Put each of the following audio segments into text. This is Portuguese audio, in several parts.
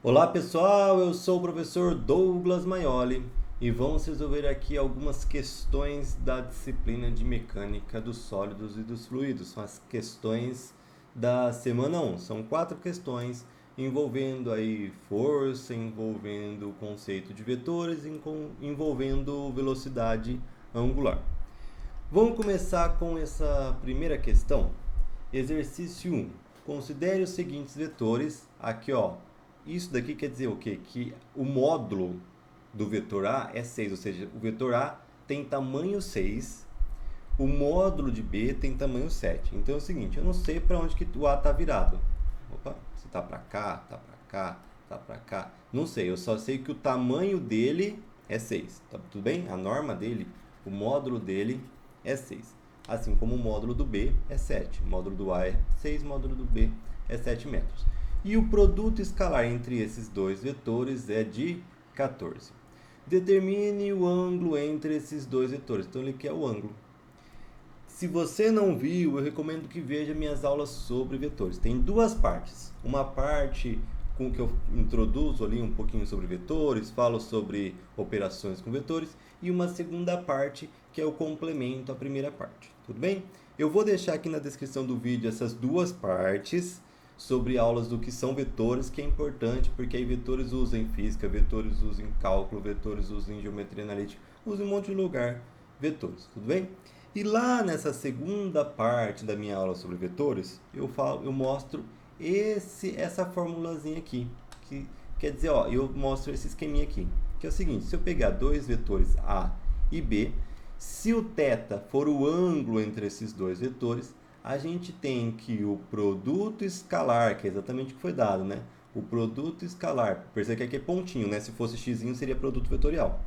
Olá pessoal, eu sou o professor Douglas Maioli e vamos resolver aqui algumas questões da disciplina de mecânica dos sólidos e dos fluidos. São as questões da semana 1. São 4 questões envolvendo aí força, envolvendo o conceito de vetores, envolvendo velocidade angular. Vamos começar com essa primeira questão. Exercício 1. Considere os seguintes vetores. Aqui, ó. Isso daqui quer dizer o quê? Que o módulo do vetor A é 6, ou seja, o vetor A tem tamanho 6, o módulo de B tem tamanho 7. Então é o seguinte, eu não sei para onde que o A está virado. Opa, se está para cá, está para cá, está para cá. Não sei, eu só sei que o tamanho dele é 6. Tá tudo bem? A norma dele, o módulo dele é 6. Assim como o módulo do B é 7. O módulo do A é 6, o módulo do B é 7 metros. E o produto escalar entre esses dois vetores é de 14. Determine o ângulo entre esses dois vetores. Então ele quer o ângulo. Se você não viu, eu recomendo que veja minhas aulas sobre vetores. Tem duas partes. Uma parte com que eu introduzo ali um pouquinho sobre vetores, falo sobre operações com vetores, e uma segunda parte que é o complemento à primeira parte. Tudo bem? Eu vou deixar aqui na descrição do vídeo essas duas partes sobre aulas do que são vetores, que é importante, porque aí vetores usam em física, vetores usam em cálculo, vetores usam em geometria analítica, usam em um monte de lugar vetores, tudo bem? E lá nessa segunda parte da minha aula sobre vetores, eu mostro essa formulazinha aqui, que quer dizer, ó, eu mostro esse esqueminha aqui, que é o seguinte, se eu pegar dois vetores A e B, se o θ for o ângulo entre esses dois vetores, a gente tem que o produto escalar, que é exatamente o que foi dado, né? O produto escalar, percebe que aqui é pontinho, né? Se fosse x seria produto vetorial.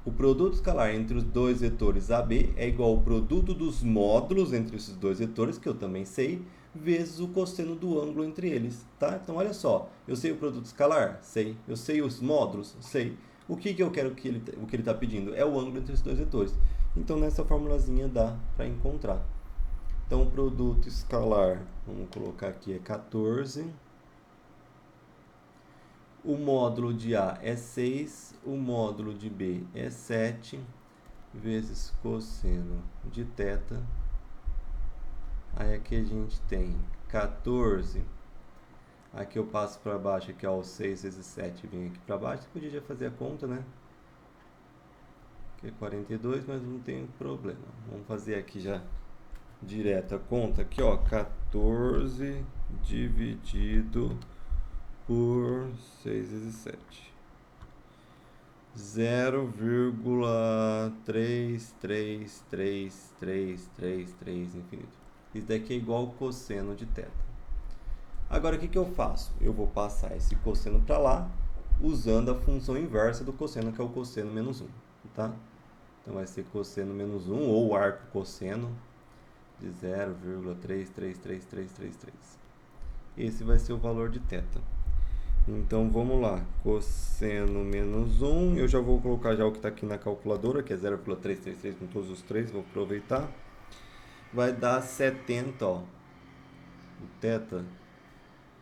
O produto escalar entre os dois vetores AB é igual ao produto dos módulos entre esses dois vetores, que eu também sei, vezes o cosseno do ângulo entre eles, tá? Então, olha só, eu sei o produto escalar? Sei. Eu sei os módulos? Sei. O que eu quero que ele está pedindo? É o ângulo entre os dois vetores. Então, nessa formulazinha dá para encontrar. Então, o produto escalar, vamos colocar aqui, é 14. O módulo de A é 6, o módulo de B é 7, vezes cosseno de θ. Aí aqui a gente tem 14. Aqui eu passo para baixo, aqui ó, o 6 vezes 7 vem aqui para baixo. Você podia já fazer a conta, né? Aqui é 42, mas não tem problema. Vamos fazer aqui já direto a conta. Aqui ó, 14 dividido por 6 vezes 7. 0,3333333 infinito. Isso daqui é igual ao cosseno de θ. Agora o que eu faço? Eu vou passar esse cosseno para lá usando a função inversa do cosseno, que é o cosseno menos 1. Tá? Então vai ser cosseno menos 1 ou arco cosseno de 0,333333. Esse vai ser o valor de θ. Então vamos lá, cosseno menos 1, eu já vou colocar já o que está aqui na calculadora, que é 0,333 com todos os três, vou aproveitar. Vai dar 70, ó, o θ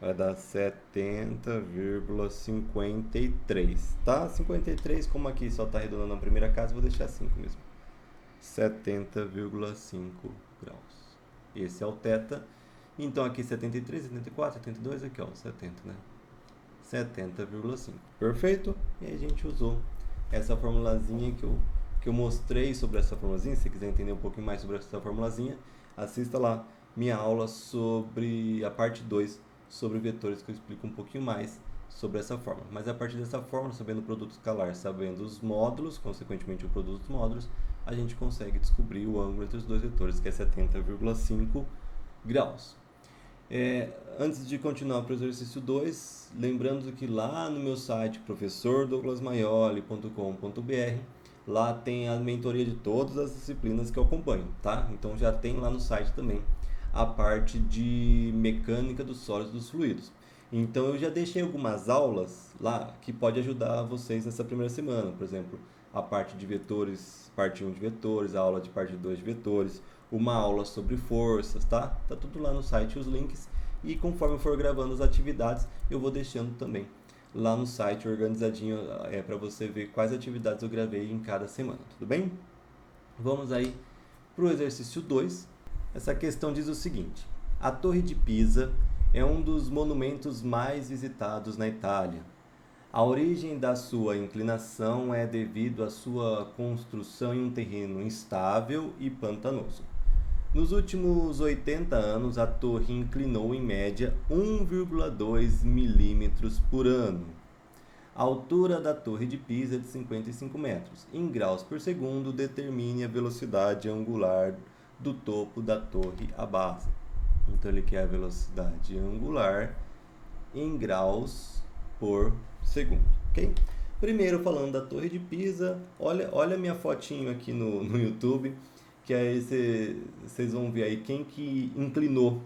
vai dar 70,53, tá? 53, como aqui só está arredondando na primeira casa, vou deixar 5 mesmo. 70,5 graus. Esse é o θ. Então aqui 73, 74, 72, aqui ó, 70, né? 70,5. Perfeito? E aí a gente usou essa formulazinha que eu mostrei sobre essa formulazinha. Se você quiser entender um pouquinho mais sobre essa formulazinha, assista lá minha aula sobre a parte 2, sobre vetores, que eu explico um pouquinho mais sobre essa fórmula. Mas a partir dessa fórmula, sabendo o produto escalar, sabendo os módulos, consequentemente o produto dos módulos, a gente consegue descobrir o ângulo entre os dois vetores, que é 70,5 graus. Antes de continuar para o exercício 2, lembrando que lá no meu site professordouglasmaioli.com.br, lá tem a mentoria de todas as disciplinas que eu acompanho, tá? Então já tem lá no site também a parte de mecânica dos sólidos e dos fluidos. Então eu já deixei algumas aulas lá que pode ajudar vocês nessa primeira semana, por exemplo, a parte de vetores, parte 1 de vetores, a aula de parte 2 de vetores, uma aula sobre forças, tá? Tá tudo lá no site, os links, e conforme eu for gravando as atividades, eu vou deixando também lá no site organizadinho, para você ver quais atividades eu gravei em cada semana, tudo bem? Vamos aí para o exercício 2. Essa questão diz o seguinte: a Torre de Pisa é um dos monumentos mais visitados na Itália. A origem da sua inclinação é devido à sua construção em um terreno instável e pantanoso. Nos últimos 80 anos, a torre inclinou em média 1,2 milímetros por ano. A altura da Torre de Pisa é de 55 metros. Em graus por segundo, determine a velocidade angular do topo da torre à base. Então, ele quer a velocidade angular em graus por segundo, ok? Primeiro, falando da Torre de Pisa, olha minha fotinho aqui no YouTube, que aí vocês vão ver aí quem que inclinou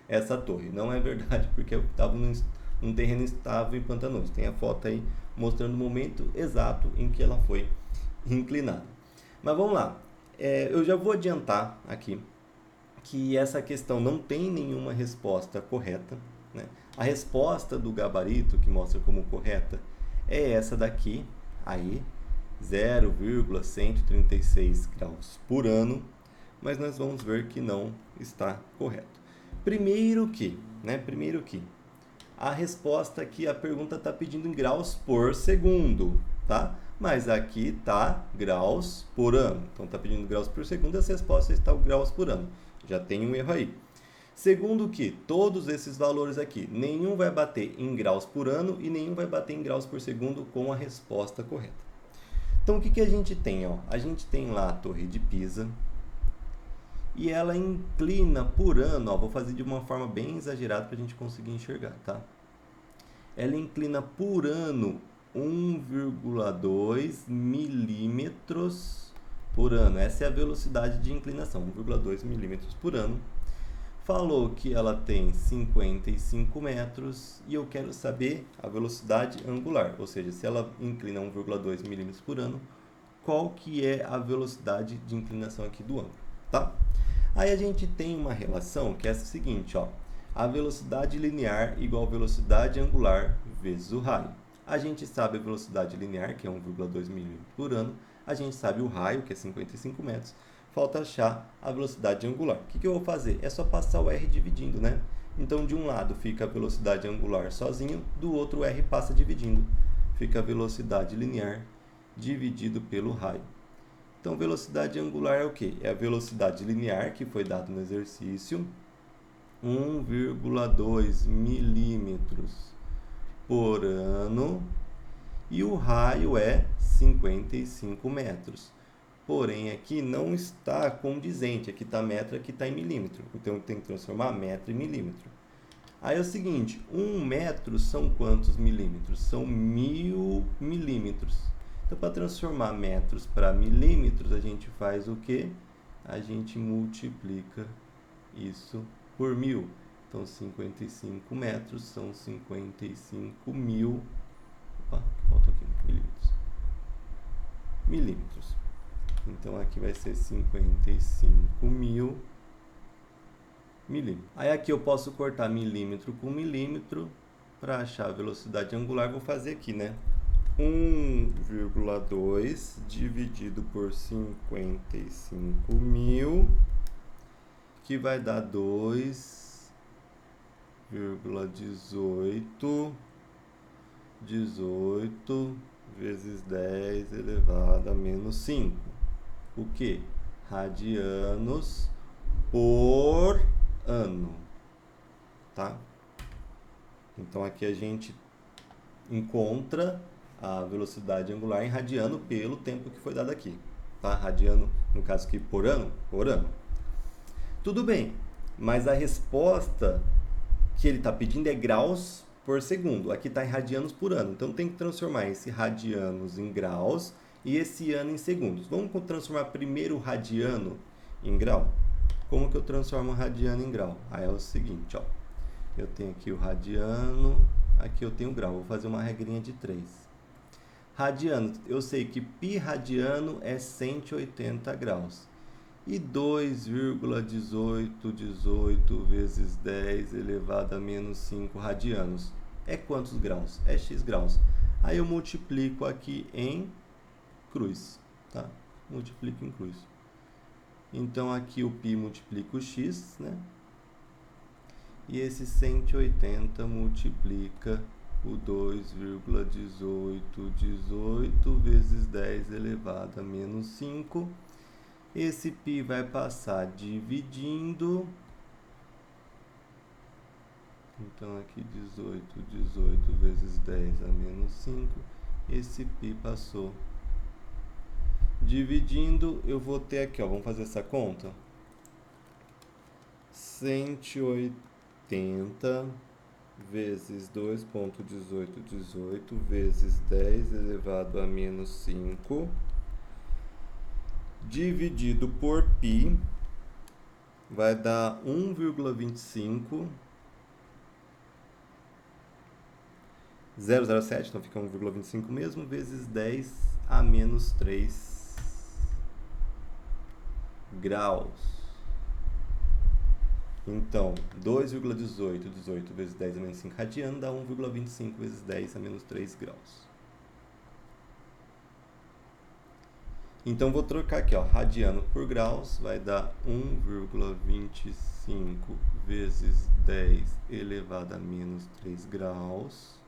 essa torre. Não é verdade, porque eu estava num terreno instável e pantanoso. Tem a foto aí mostrando o momento exato em que ela foi inclinada. Mas vamos lá, eu já vou adiantar aqui que essa questão não tem nenhuma resposta correta, né? A resposta do gabarito, que mostra como correta, é essa daqui, aí, 0,136 graus por ano, mas nós vamos ver que não está correto. Primeiro que, a resposta aqui, a pergunta está pedindo em graus por segundo, tá? Mas aqui está graus por ano. Então, está pedindo graus por segundo, essa resposta está graus por ano. Já tem um erro aí. Segundo que, todos esses valores aqui, nenhum vai bater em graus por ano e nenhum vai bater em graus por segundo com a resposta correta. Então, o que a gente tem? Ó? A gente tem lá a Torre de Pisa e ela inclina por ano, ó, vou fazer de uma forma bem exagerada para a gente conseguir enxergar, tá? Ela inclina por ano 1,2 milímetros por ano. Essa é a velocidade de inclinação, 1,2 milímetros por ano. Falou que ela tem 55 metros e eu quero saber a velocidade angular, ou seja, se ela inclina 1,2 milímetros por ano, qual que é a velocidade de inclinação aqui do ângulo, tá? Aí a gente tem uma relação que é a seguinte, ó, a velocidade linear igual a velocidade angular vezes o raio. A gente sabe a velocidade linear, que é 1,2 milímetros por ano, a gente sabe o raio, que é 55 metros, falta achar a velocidade angular. O que eu vou fazer? É só passar o R dividindo, né? Então, de um lado fica a velocidade angular sozinho, do outro o R passa dividindo. Fica a velocidade linear dividido pelo raio. Então, velocidade angular é o quê? É a velocidade linear, que foi dado no exercício, 1,2 milímetros por ano, e o raio é 55 metros. Porém, aqui não está condizente. Aqui está metro, aqui está em milímetro. Então, tem que transformar metro em milímetro. Aí é o seguinte, 1 metro são quantos milímetros? São 1000 milímetros. Então, para transformar metros para milímetros, a gente faz o quê? A gente multiplica isso por 1000. Então, 55 metros são 55 mil... Opa, falta aqui, milímetros. Então, aqui vai ser 55 mil milímetros. Aí, aqui eu posso cortar milímetro com milímetro para achar a velocidade angular. Vou fazer aqui, né? 1,2 dividido por 55 mil, que vai dar 2,18 vezes 10 elevado a menos 5. O que? Radianos por ano, tá? Então, aqui a gente encontra a velocidade angular em radiano pelo tempo que foi dado aqui, tá? Radiano, no caso aqui, por ano? Por ano. Tudo bem, mas a resposta que ele está pedindo é graus por segundo. Aqui está em radianos por ano. Então, tem que transformar esse radianos em graus e esse ano em segundos. Vamos transformar primeiro o radiano em grau? Como que eu transformo o radiano em grau? Aí é o seguinte, ó. Eu tenho aqui o radiano, aqui eu tenho o grau. Vou fazer uma regrinha de 3. Radiano, eu sei que π radiano é 180 graus. E 2,1818 vezes 10 elevado a menos 5 radianos. é quantos graus? É x graus. Aí eu multiplico aqui em cruz, tá? Multiplico em cruz. Então aqui o π multiplica o x, né? E esse 180 multiplica o 2,1818 vezes 10 elevado a menos 5. Esse π vai passar dividindo. Então aqui 18 vezes 10 a menos 5. Esse π passou. Dividindo, eu vou ter aqui, ó, vamos fazer essa conta. 180 vezes 2,1818 vezes 10 elevado a menos 5 dividido por π vai dar 1,25 007, então fica 1,25 mesmo, vezes 10 a menos 3 graus. Então, 2,18 vezes 10 a menos 5 radiano dá 1,25 vezes 10 a menos 3 graus. Então, vou trocar aqui, ó, radiano por graus, vai dar 1,25 vezes 10 elevado a menos 3 graus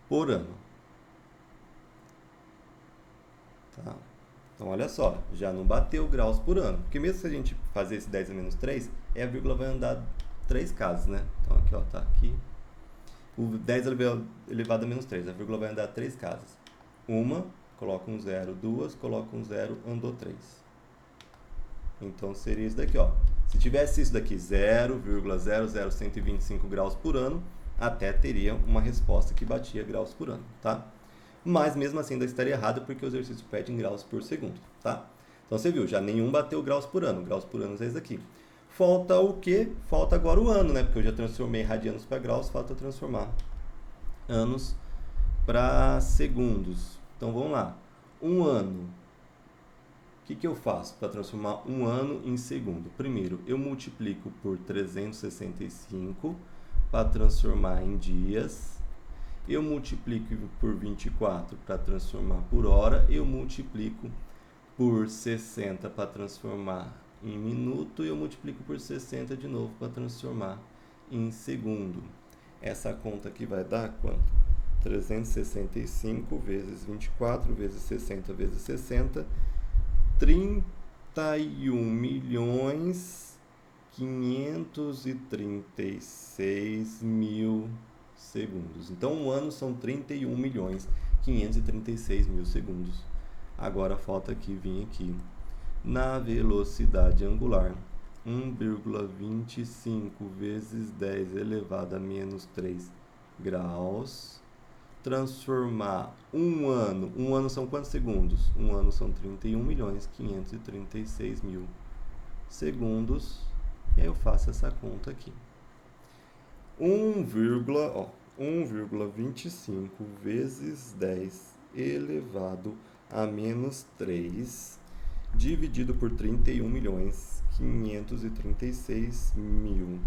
por ano. Tá? Então, olha só, já não bateu graus por ano. Porque mesmo se a gente fazer esse 10 a menos 3, a vírgula vai andar 3 casas, né? Então, aqui, ó, tá aqui. O 10 elevado a menos 3, a vírgula vai andar 3 casas. Uma, coloca um 0, duas, coloca um 0, andou 3. Então, seria isso daqui, ó. Se tivesse isso daqui, 0,00125 graus por ano, até teria uma resposta que batia graus por ano, tá? Mas mesmo assim ainda estaria errado porque o exercício pede em graus por segundo, tá? Então você viu, já nenhum bateu graus por ano é esse daqui. Falta o quê? Falta agora o ano, né? Porque eu já transformei radianos para graus, falta transformar anos para segundos. Então vamos lá. Um ano. O que eu faço para transformar um ano em segundo? Primeiro, eu multiplico por 365 para transformar em dias. Eu multiplico por 24 para transformar por hora. Eu multiplico por 60 para transformar em minuto. E eu multiplico por 60 de novo para transformar em segundo. Essa conta aqui vai dar quanto? 365 vezes 24 vezes 60 vezes 60. 31.536.000 segundos. Então, um ano são 31.536.000 segundos. Agora, falta aqui vir aqui na velocidade angular. 1,25 vezes 10 elevado a menos 3 graus. Transformar um ano são quantos segundos? Um ano são 31.536.000 segundos. E aí eu faço essa conta aqui. 1,25 vezes 10 elevado a menos 3 dividido por 31.536.000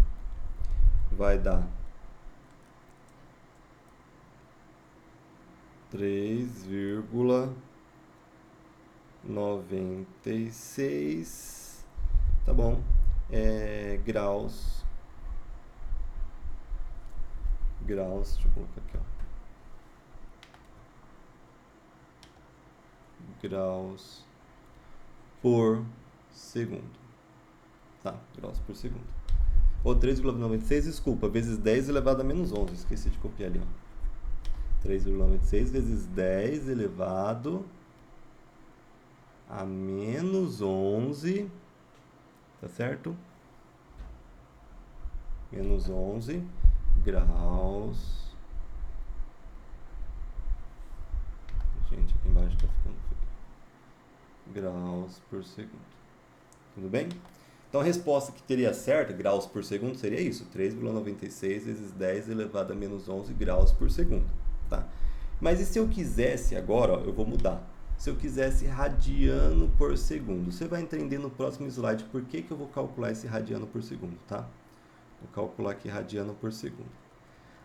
vai dar 3,96, tá bom? Graus, deixa eu colocar aqui, ó. Graus por segundo, tá? Graus por segundo. Ou 3,96, desculpa, vezes 10 elevado a menos 11, esqueci de copiar ali, ó. 3,96 vezes 10 elevado a menos 11, tá certo? Menos 11 graus. Gente, aqui embaixo tá ficando feio. Graus por segundo. Tudo bem? Então a resposta que teria certa, graus por segundo, seria isso. 3,96 vezes 10 elevado a menos 11 graus por segundo. Tá? Mas e se eu quisesse agora, ó, eu vou mudar. Se eu quisesse radiano por segundo, você vai entender no próximo slide por que eu vou calcular esse radiano por segundo, tá? Vou calcular aqui radiano por segundo.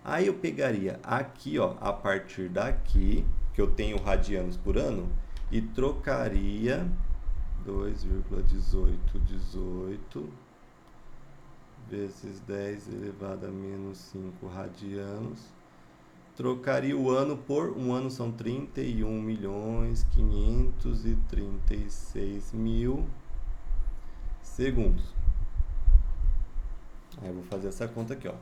Aí eu pegaria aqui, ó, a partir daqui, que eu tenho radianos por ano, e trocaria 2,1818 vezes 10 elevado a menos 5 radianos. Trocaria o ano por... Um ano são 31.536.000 segundos. Aí eu vou fazer essa conta aqui, ó.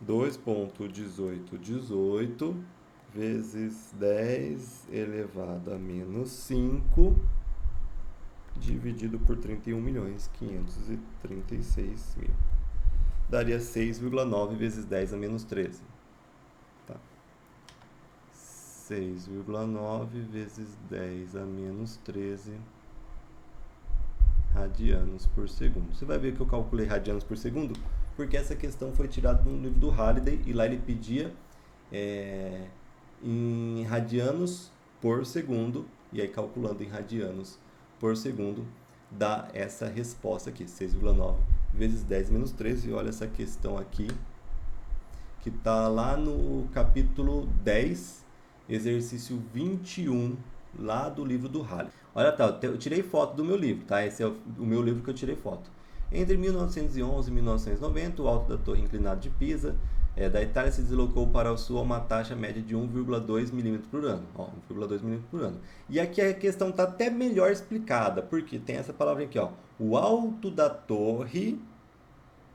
2,1818 vezes 10 elevado a menos 5 dividido por 31.536.000. Daria 6,9 vezes 10 a menos 13. Tá. 6,9 vezes 10 a menos 13 radianos por segundo. Você vai ver que eu calculei radianos por segundo, porque essa questão foi tirada no livro do Halliday, e lá ele pedia em radianos por segundo, e aí calculando em radianos por segundo, dá essa resposta aqui, 6,9 vezes 10 menos 13. E olha essa questão aqui, que está lá no capítulo 10, exercício 21, lá do livro do Halliday. Olha, tá, eu tirei foto do meu livro, tá? Esse é o meu livro que eu tirei foto. Entre 1911 e 1990, o alto da Torre Inclinada de Pisa, da Itália, se deslocou para o sul a uma taxa média de 1,2 milímetros por ano. 1,2 milímetros por ano. E aqui a questão está até melhor explicada, porque tem essa palavra aqui, ó. O alto da torre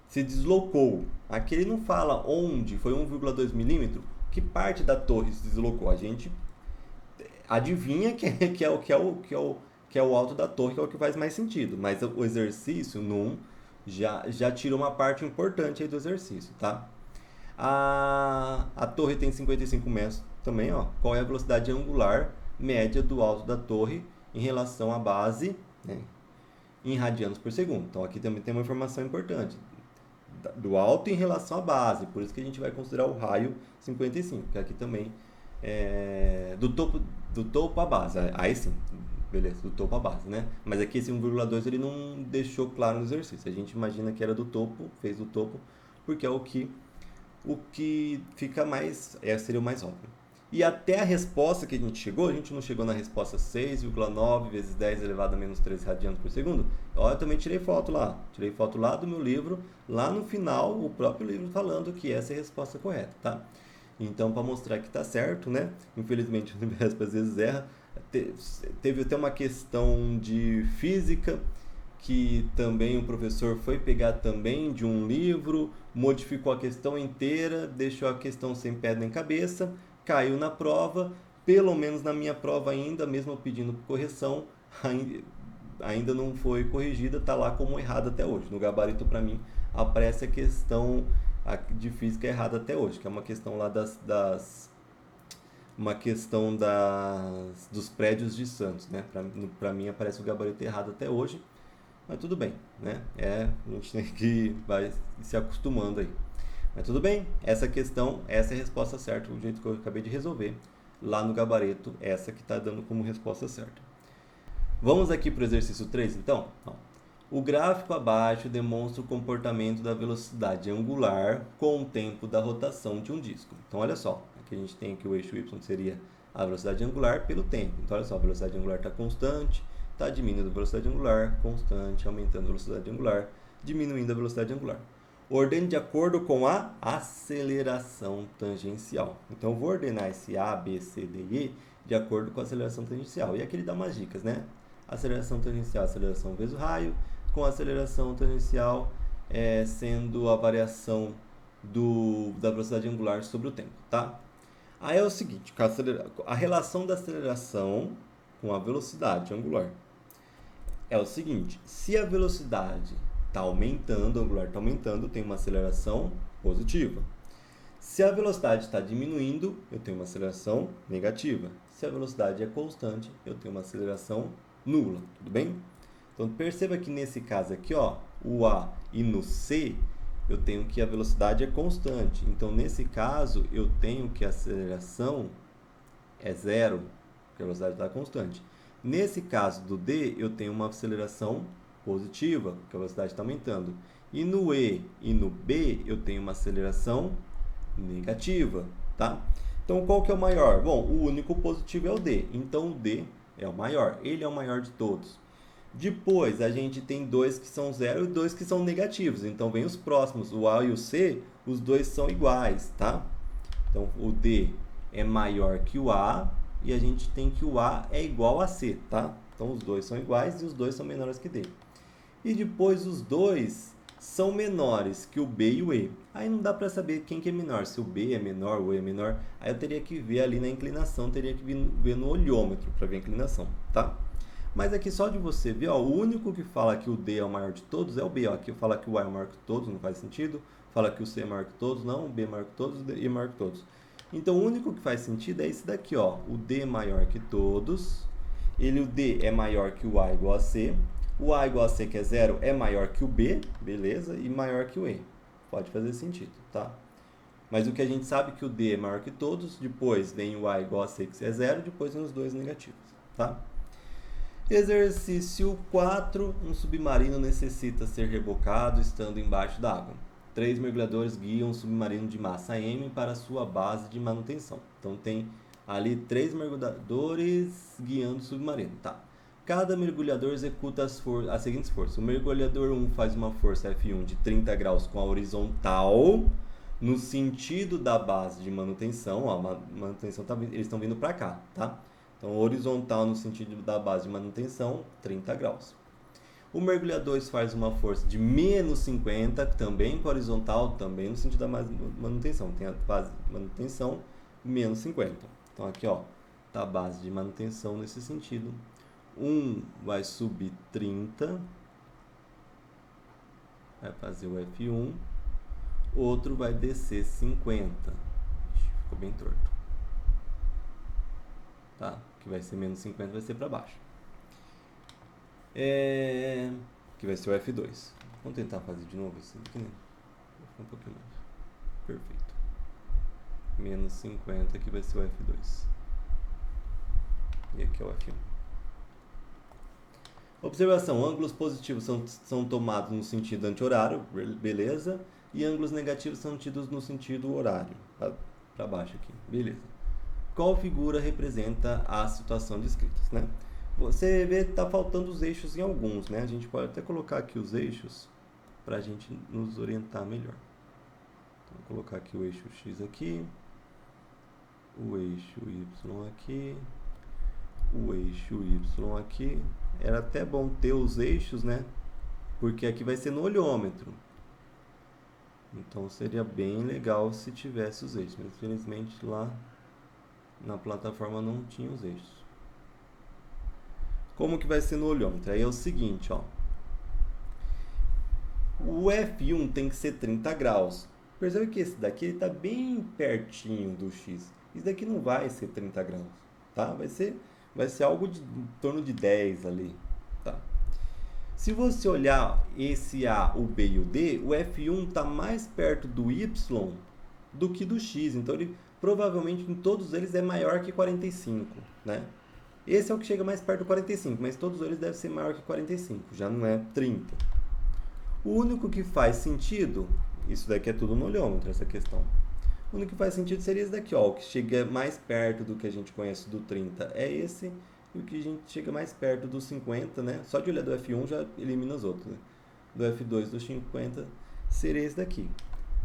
se deslocou. Aqui ele não fala onde foi 1,2 milímetros, que parte da torre se deslocou. A gente adivinha que é o alto da torre, que é o que faz mais sentido. Mas o exercício já tira uma parte importante aí do exercício, tá? A torre tem 55 metros também, ó. Qual é a velocidade angular média do alto da torre em relação à base, né, em radianos por segundo? Então aqui também tem uma informação importante do alto em relação à base, por isso que a gente vai considerar o raio 55, que aqui também é do topo à base. Aí sim, beleza, do topo à base, né? Mas aqui esse 1,2 ele não deixou claro no exercício. A gente imagina que era do topo, fez do topo, porque é o que fica mais, seria o mais óbvio. E até a resposta que a gente não chegou na resposta 6,9 vezes 10 elevado a menos 13 radianos por segundo. Ó, eu também tirei foto lá do meu livro, lá no final, o próprio livro falando que essa é a resposta correta, tá? Então, para mostrar que está certo, né? Infelizmente, o Unibesp às vezes erra. Teve até uma questão de física, que também o professor foi pegar também de um livro, modificou a questão inteira, deixou a questão sem pé nem cabeça, caiu na prova, pelo menos na minha prova ainda, mesmo pedindo correção, ainda não foi corrigida, está lá como errada até hoje. No gabarito, para mim, aparece a questão de física errada até hoje, que é uma questão lá dos prédios de Santos, né? Para mim aparece o gabarito errado até hoje, mas tudo bem, né? A gente tem que vai se acostumando aí. Mas tudo bem, essa questão, essa é a resposta certa, o jeito que eu acabei de resolver lá no gabarito, essa que está dando como resposta certa. Vamos aqui para o exercício 3, então? O gráfico abaixo demonstra o comportamento da velocidade angular com o tempo da rotação de um disco. Então, olha só, aqui a gente tem que o eixo Y seria a velocidade angular pelo tempo. Então, olha só, a velocidade angular está constante, está diminuindo a velocidade angular, constante, aumentando a velocidade angular, diminuindo a velocidade angular. Ordene de acordo com a aceleração tangencial. Então, eu vou ordenar esse A, B, C, D e E de acordo com a aceleração tangencial. E aqui ele dá umas dicas, né? Aceleração tangencial, aceleração vezes o raio, com a aceleração tangencial sendo a variação da velocidade angular sobre o tempo, tá? Aí é o seguinte, a relação da aceleração com a velocidade angular é o seguinte: se a velocidade está aumentando, a angular está aumentando, eu tenho uma aceleração positiva. Se a velocidade está diminuindo, eu tenho uma aceleração negativa. Se a velocidade é constante, eu tenho uma aceleração nula, tudo bem? Então perceba que nesse caso aqui, ó, o A e no C, eu tenho que a velocidade é constante. Então nesse caso, eu tenho que a aceleração é zero, porque a velocidade está constante. Nesse caso do D, eu tenho uma aceleração positiva, porque a velocidade está aumentando. E no E e no B eu tenho uma aceleração negativa, tá? Então qual que é o maior? Bom, o único positivo é o D, então o D é o maior, ele é o maior de todos. Depois a gente tem dois que são zero e dois que são negativos, então vem os próximos, o A e o C, os dois são iguais, tá? Então o D é maior que o A e a gente tem que o A é igual a C, tá? Então os dois são iguais e os dois são menores que D. E depois os dois são menores que o B e o E. Aí não dá para saber quem que é menor, se o B é menor, o E é menor. Aí eu teria que ver ali na inclinação, teria que ver no olhômetro para ver a inclinação, tá? Mas aqui só de você ver, ó, o único que fala que o D é o maior de todos é o B. Ó. Aqui fala que o A é maior que todos, não faz sentido. Fala que o C é maior que todos, não. O B é maior que todos, o D é maior que todos. Então o único que faz sentido é esse daqui, ó. O D é maior que todos. O D é maior que o A igual a C. O A igual a C, que é 0, é maior que o B, beleza? E maior que o E. Pode fazer sentido, tá? Mas o que a gente sabe é que o D é maior que todos, depois vem o A igual a C, que é 0, depois vem os dois negativos, tá? Exercício 4. Um submarino necessita ser rebocado estando embaixo d'água. 3 mergulhadores guiam um submarino de massa M para sua base de manutenção. Então tem ali 3 mergulhadores guiando o submarino, tá? Cada mergulhador executa as seguintes forças. O mergulhador 1 faz uma força F1 de 30 graus com a horizontal no sentido da base de manutenção. Ó, a manutenção eles estão vindo para cá, tá? Então, horizontal no sentido da base de manutenção, 30 graus. O mergulhador 2 faz uma força de menos 50, também com a horizontal, também no sentido da base de manutenção. Tem a base de manutenção, menos 50. Então, aqui, ó, tá a base de manutenção nesse sentido. Um vai subir 30, vai fazer o F1. Outro vai descer 50. Ficou bem torto. Tá? Que vai ser menos 50, vai ser para baixo. Que vai ser o F2. Vamos tentar fazer de novo isso aqui, né? Vou ficar um pouquinho mais. Perfeito. Menos 50, que vai ser o F2. E aqui é o F1. Observação, ângulos positivos são tomados no sentido anti-horário, beleza? E ângulos negativos são tidos no sentido horário, para baixo aqui, beleza? Qual figura representa a situação descrita, né? Você vê que está faltando os eixos em alguns, né? A gente pode até colocar aqui os eixos para a gente nos orientar melhor. Então, vou colocar aqui o eixo X aqui, o eixo Y aqui, o eixo Y aqui. Era até bom ter os eixos, né? Porque aqui vai ser no olhômetro. Então seria bem legal se tivesse os eixos. Mas infelizmente lá na plataforma não tinha os eixos. Como que vai ser no olhômetro? Aí é o seguinte, ó. O F1 tem que ser 30 graus. Percebe que esse daqui está bem pertinho do X. Isso daqui não vai ser 30 graus, tá? Vai ser algo em torno de 10 ali, tá? Se você olhar esse A, o B e o D, o F1 está mais perto do Y do que do X. Então, ele provavelmente em todos eles é maior que 45, né? Esse é o que chega mais perto do 45, mas todos eles devem ser maior que 45, já não é 30. O único que faz sentido, isso daqui é tudo no olhômetro, essa questão. O único que faz sentido seria esse daqui, ó, o que chega mais perto do que a gente conhece do 30 é esse, e o que a gente chega mais perto do 50, né? Só de olhar do F1 já elimina os outros, né? Do F2 do 50 seria esse daqui.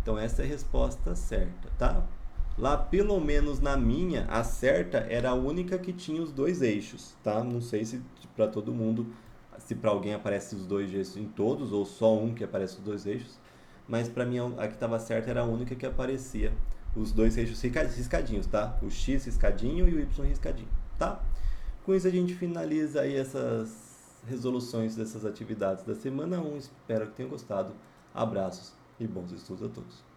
Então essa é a resposta certa, tá? Lá, pelo menos na minha, a certa era a única que tinha os dois eixos, tá? Não sei se para todo mundo, se para alguém aparece os dois eixos em todos, ou só um que aparece os dois eixos. Mas para mim, a que estava certa era a única que aparecia os dois eixos riscadinhos, tá? O X riscadinho e o Y riscadinho, tá? Com isso a gente finaliza aí essas resoluções dessas atividades da semana 1. Espero que tenham gostado. Abraços e bons estudos a todos.